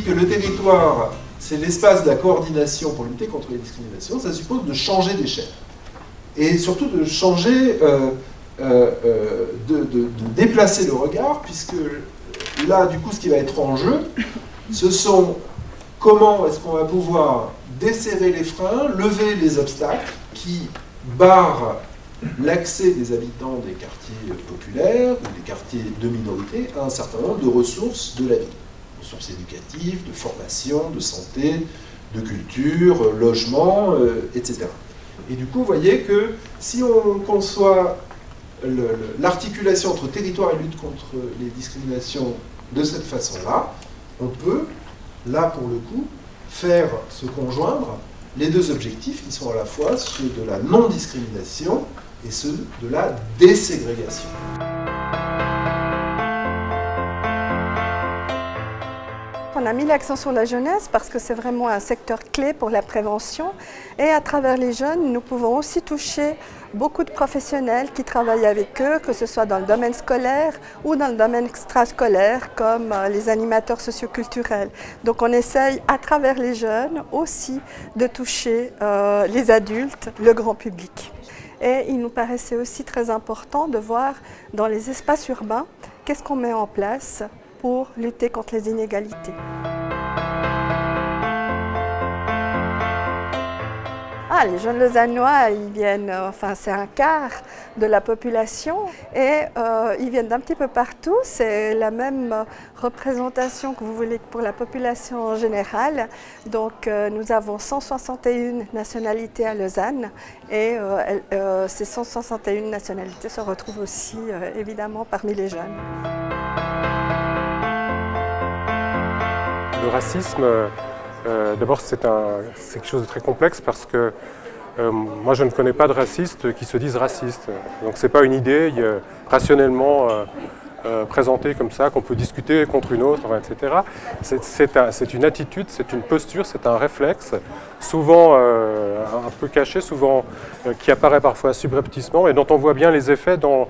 dit que le territoire, c'est l'espace de la coordination pour lutter contre les discriminations, ça suppose de changer d'échelle. Et surtout de changer, de déplacer le regard, puisque là, du coup, ce qui va être en jeu, ce sont comment est-ce qu'on va pouvoir desserrer les freins, lever les obstacles qui barrent l'accès des habitants des quartiers populaires ou des quartiers de minorité à un certain nombre de ressources de la vie. Ressources éducatives, de formation, de santé, de culture, logement, etc. Et du coup, vous voyez que si on conçoit l'articulation entre territoire et lutte contre les discriminations de cette façon-là, on peut, là pour le coup, faire se conjoindre les deux objectifs qui sont à la fois ceux de la non-discrimination et ceux de la déségrégation. On a mis l'accent sur la jeunesse parce que c'est vraiment un secteur clé pour la prévention et à travers les jeunes, nous pouvons aussi toucher beaucoup de professionnels qui travaillent avec eux, que ce soit dans le domaine scolaire ou dans le domaine extrascolaire comme les animateurs socioculturels. Donc on essaye à travers les jeunes aussi de toucher les adultes, le grand public. Et il nous paraissait aussi très important de voir dans les espaces urbains qu'est-ce qu'on met en place pour lutter contre les inégalités. Les jeunes lausannois, ils viennent, enfin c'est un quart de la population et ils viennent d'un petit peu partout. C'est la même représentation que vous voulez pour la population en général. Donc nous avons 161 nationalités à Lausanne et ces 161 nationalités se retrouvent aussi évidemment parmi les jeunes. Le racisme, d'abord c'est quelque chose de très complexe parce que moi je ne connais pas de racistes qui se disent racistes. Donc ce n'est pas une idée rationnellement présentée comme ça qu'on peut discuter contre une autre, etc. C'est une attitude, c'est une posture, c'est un réflexe, souvent un peu caché, souvent qui apparaît parfois subrepticement et dont on voit bien les effets dans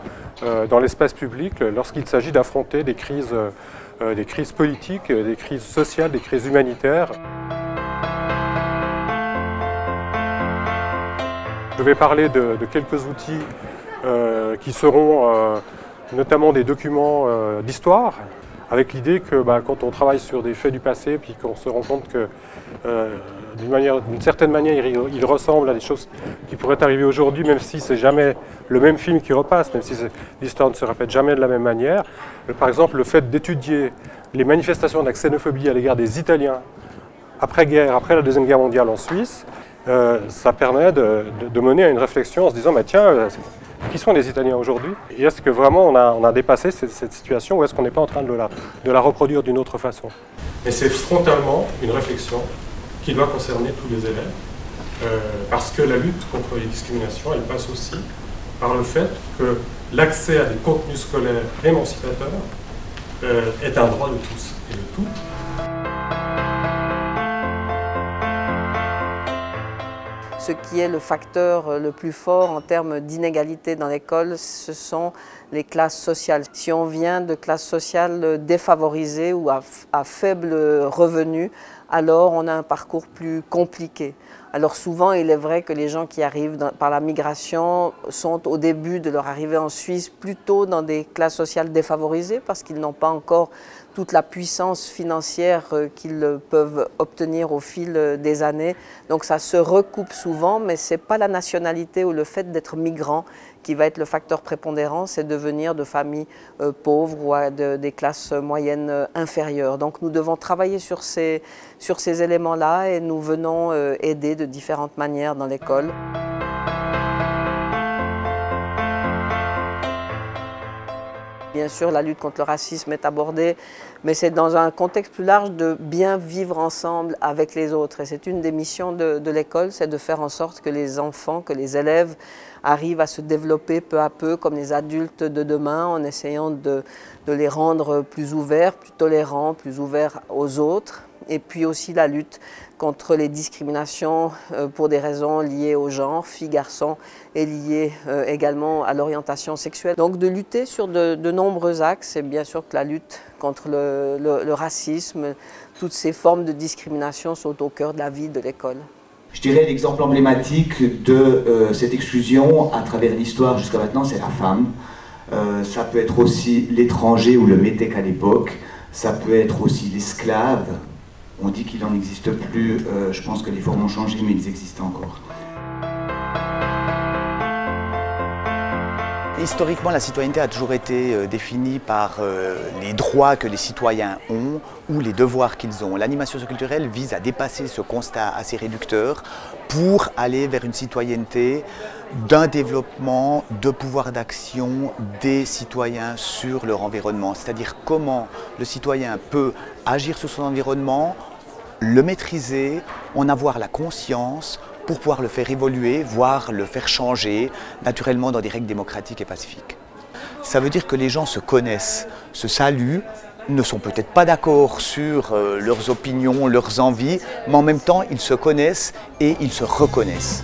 l'espace public lorsqu'il s'agit d'affronter des crises politiques, des crises sociales, des crises humanitaires. Je vais parler de quelques outils qui seront notamment des documents d'histoire, avec l'idée que quand on travaille sur des faits du passé, puis qu'on se rend compte que d'une certaine manière ils ressemblent à des choses qui pourraient arriver aujourd'hui, même si c'est jamais le même film qui repasse, même si l'histoire ne se répète jamais de la même manière. Par exemple, le fait d'étudier les manifestations de la xénophobie à l'égard des Italiens après-guerre, après la Deuxième Guerre mondiale en Suisse, ça permet de mener à une réflexion en se disant tiens, qui sont les Italiens aujourd'hui? Et est-ce que vraiment on a dépassé cette situation ou est-ce qu'on n'est pas en train de la reproduire d'une autre façon? Et c'est frontalement une réflexion qui doit concerner tous les élèves, parce que la lutte contre les discriminations, elle passe aussi par le fait que l'accès à des contenus scolaires émancipateurs est un droit de tous et de toutes. Ce qui est le facteur le plus fort en termes d'inégalité dans l'école, ce sont les classes sociales. Si on vient de classes sociales défavorisées ou à faible revenu, alors on a un parcours plus compliqué. Alors souvent, il est vrai que les gens qui arrivent par la migration sont au début de leur arrivée en Suisse plutôt dans des classes sociales défavorisées parce qu'ils n'ont pas encore toute la puissance financière qu'ils peuvent obtenir au fil des années. Donc ça se recoupe souvent, mais ce n'est pas la nationalité ou le fait d'être migrant qui va être le facteur prépondérant, c'est de venir de familles pauvres ou des classes moyennes inférieures. Donc nous devons travailler sur ces éléments-là et nous venons aider de différentes manières dans l'école. Bien sûr, la lutte contre le racisme est abordée, mais c'est dans un contexte plus large de bien vivre ensemble avec les autres. Et c'est une des missions de l'école, c'est de faire en sorte que les enfants, que les élèves arrivent à se développer peu à peu comme les adultes de demain, en essayant de les rendre plus ouverts, plus tolérants, plus ouverts aux autres. et puis aussi la lutte contre les discriminations pour des raisons liées au genre, filles-garçons, et liées également à l'orientation sexuelle. Donc de lutter sur de nombreux axes, et bien sûr que la lutte contre le racisme, toutes ces formes de discrimination sont au cœur de la vie de l'école. Je dirais l'exemple emblématique de cette exclusion à travers l'histoire jusqu'à maintenant, c'est la femme. Ça peut être aussi l'étranger ou le métèque à l'époque, ça peut être aussi l'esclave. On dit qu'il n'en existe plus, je pense que les formes ont changé, mais ils existent encore. Historiquement, la citoyenneté a toujours été définie par les droits que les citoyens ont ou les devoirs qu'ils ont. L'animation socioculturelle vise à dépasser ce constat assez réducteur pour aller vers une citoyenneté d'un développement de pouvoir d'action des citoyens sur leur environnement. C'est-à-dire comment le citoyen peut agir sur son environnement, le maîtriser, en avoir la conscience, pour pouvoir le faire évoluer, voire le faire changer, naturellement dans des règles démocratiques et pacifiques. Ça veut dire que les gens se connaissent, se saluent, ne sont peut-être pas d'accord sur leurs opinions, leurs envies, mais en même temps ils se connaissent et ils se reconnaissent.